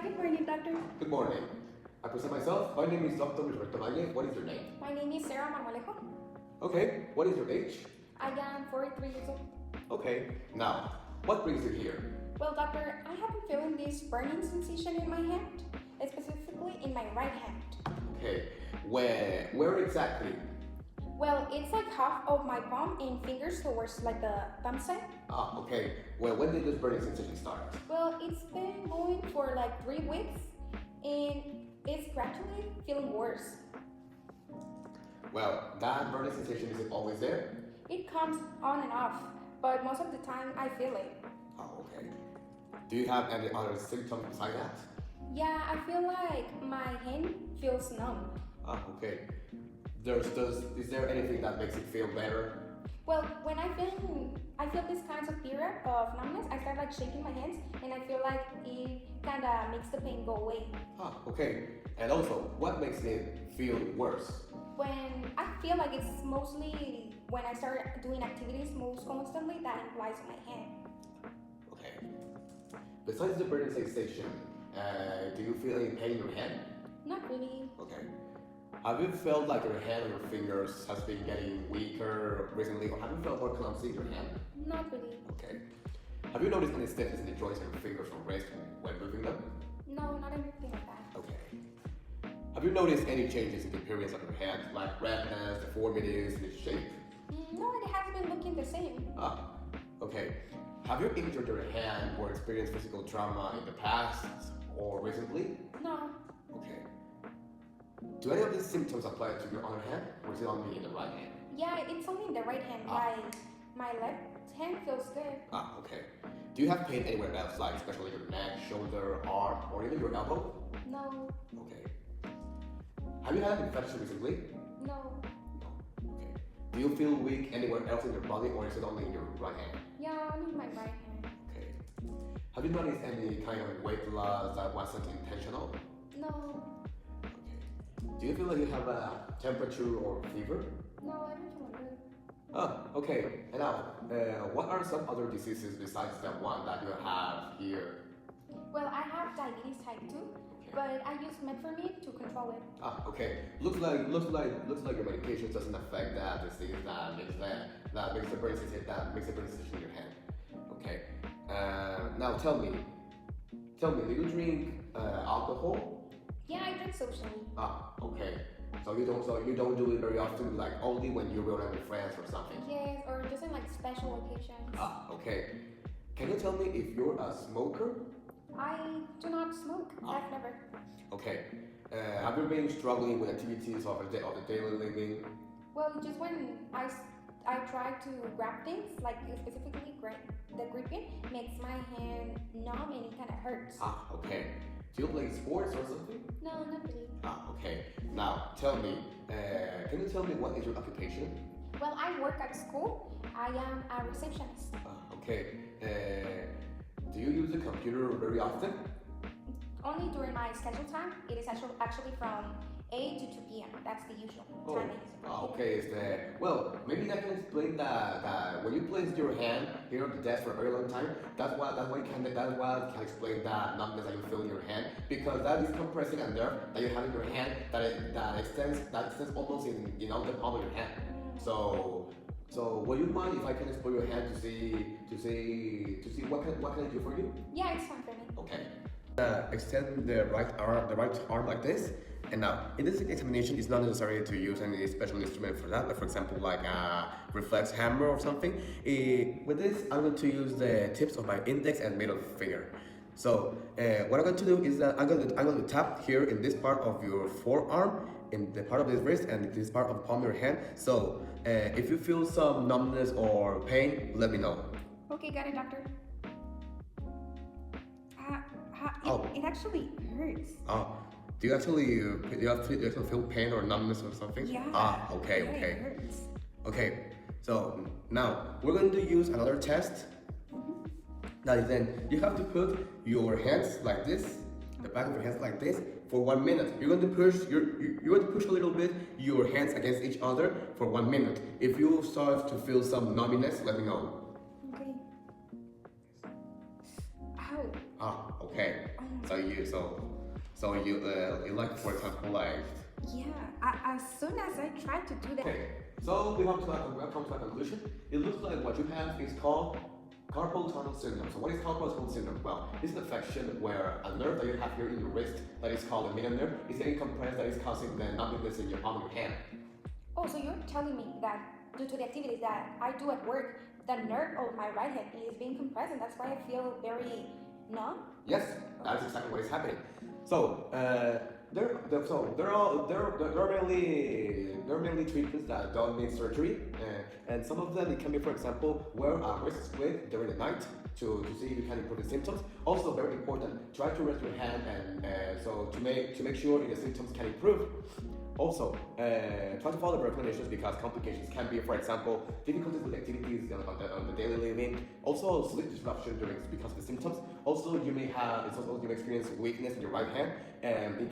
good morning, doctor. Good morning. I present myself. My name is Dr. Roberto Valle. What is your name? My name is Sarah Manuelejo. Okay. What is your age? I am 43 years old. Okay. Now, what brings you here? Well, doctor, I have been feeling this burning sensation in my hand, specifically in my right hand. Okay. Where exactly? Well, it's like half of my palm and fingers towards like the thumb side. Okay. Well, when did this burning sensation start? Well, it's been going for like 3 weeks and it's gradually feeling worse. Well, that burning sensation isn't always there. It comes on and off, but most of the time I feel it. Okay. Do you have any other symptoms besides that? Yeah, I feel like my hand feels numb. Okay. Is there anything that makes it feel better? Well, when I feel this kind of period of numbness, I start like shaking my hands and I feel like it kind of makes the pain go away. Okay. And also, what makes it feel worse? When I feel like it's mostly when I start doing activities most constantly that implies on my hand. Okay. Besides the burning sensation, do you feel any pain in your hand? Not really. Okay. Have you felt like your hand or your fingers has been getting weaker recently, or have you felt more clumsy in your hand? Not really. Okay. Have you noticed any stiffness in the joints of your fingers or wrist when moving them? No, not anything like that. Okay. Have you noticed any changes in the appearance of your hand, like redness, deformities, in its shape? No, it has been looking the same. Okay. Have you injured your hand or experienced physical trauma in the past or recently? No. Okay. Do any of these symptoms apply to your other hand, or is it only in the right hand? Yeah, it's only in the right hand. My left hand feels good. Okay. Do you have pain anywhere else, like especially your neck, shoulder, arm, or even your elbow? No. Okay. Have you had an infection recently? No. No. Okay. Do you feel weak anywhere else in your body, or is it only in your right hand? Yeah, only my right hand. Okay. Have you noticed any kind of weight loss that wasn't intentional? No. Do you feel like you have a temperature or fever? No, I don't feel good. Okay. And now, what are some other diseases besides the one that you have here? Well, I have diabetes type 2, but I use metformin to control it. Okay. Looks like your medication doesn't affect that disease that makes the burning sensation in your hand. Okay. Now tell me, do you drink alcohol? Yeah, I drink socially. Okay. So you don't do it very often, like only when you're around with friends or something. Yes, or just in like special occasions. Okay. Can you tell me if you're a smoker? I do not smoke. I've never. Okay. Have you been struggling with activities of the daily living? Well, just when I try to grab things, like specifically the gripping makes my hand numb and it kind of hurts. Okay. Do you play sports or something? No, not really. Okay. Now, tell me, can you tell me what is your occupation? Well, I work at school. I am a receptionist. Okay. Do you use the computer very often? Only during my schedule time. It is actually from 8 to 2 p.m. That's the usual time. Okay. Well, maybe I can explain that when you place your hand here on the desk for a very long time, that's what can explain that numbness that you feel in your hand, because that is compressing a nerve that you have in your hand that extends almost in the palm of your hand. So would you mind if I can explore your hand to see what can I do for you? Yeah, it's fine for me. Okay. Extend the right arm like this. And now, in this examination, it's not necessary to use any special instrument for that, like for example, like a reflex hammer or something. With this, I'm going to use the tips of my index and middle finger. So, what I'm going to do is that I'm going to tap here in this part of your forearm, in the part of this wrist, and this part of the palm of your hand. So, if you feel some numbness or pain, let me know. Okay, got it, doctor. It actually hurts. Do you actually feel pain or numbness or something? Yeah. Okay. It hurts. Okay. So now we're going to use another test. That is, then you have to put your hands like this, the back of your hands like this, for 1 minute. You're going to push a little bit your hands against each other for 1 minute. If you start to feel some numbness, let me know. Okay. Oh. Ah, okay. Oh. So you like, for example, like. Yeah. As soon as I try to do that. Okay. So we have come to a conclusion. It looks like what you have is called carpal tunnel syndrome. So what is carpal tunnel syndrome? Well, it's an affection where a nerve that you have here in your wrist, that is called the median nerve, is getting compressed, that is causing the numbness in your palm of your hand. Oh, so you're telling me that due to the activities that I do at work, the nerve of my right hand is being compressed, and that's why I feel very numb? Yes, that's exactly what is happening. So, there are mainly treatments that don't need surgery, and some of them, it can be, for example, wear a wrist splint during the night to see if you can improve the symptoms. Also, very important, try to rest your hand and so to make sure the symptoms can improve. Also, try to follow the recommendations because complications can be, for example, difficulties with activities on the daily living. Also, sleep disruption because of the symptoms. Also, you may experience weakness in your right hand. And in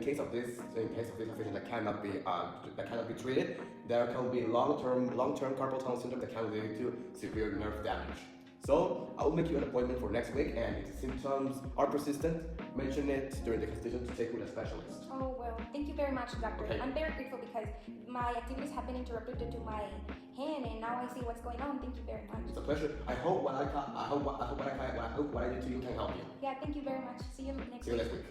case of this affection that cannot be treated, there can be long-term carpal tunnel syndrome that can lead to severe nerve damage. So I will make you an appointment for next week, and if the symptoms are persistent, mention it during the consultation to take with a specialist. Oh, well, thank you very much, doctor. Okay. I'm very grateful because my activities have been interrupted due to my hand, and now I see what's going on. Thank you very much. It's a pleasure. I hope what I did to you can help you. Yeah, thank you very much. See you next See you week. next week.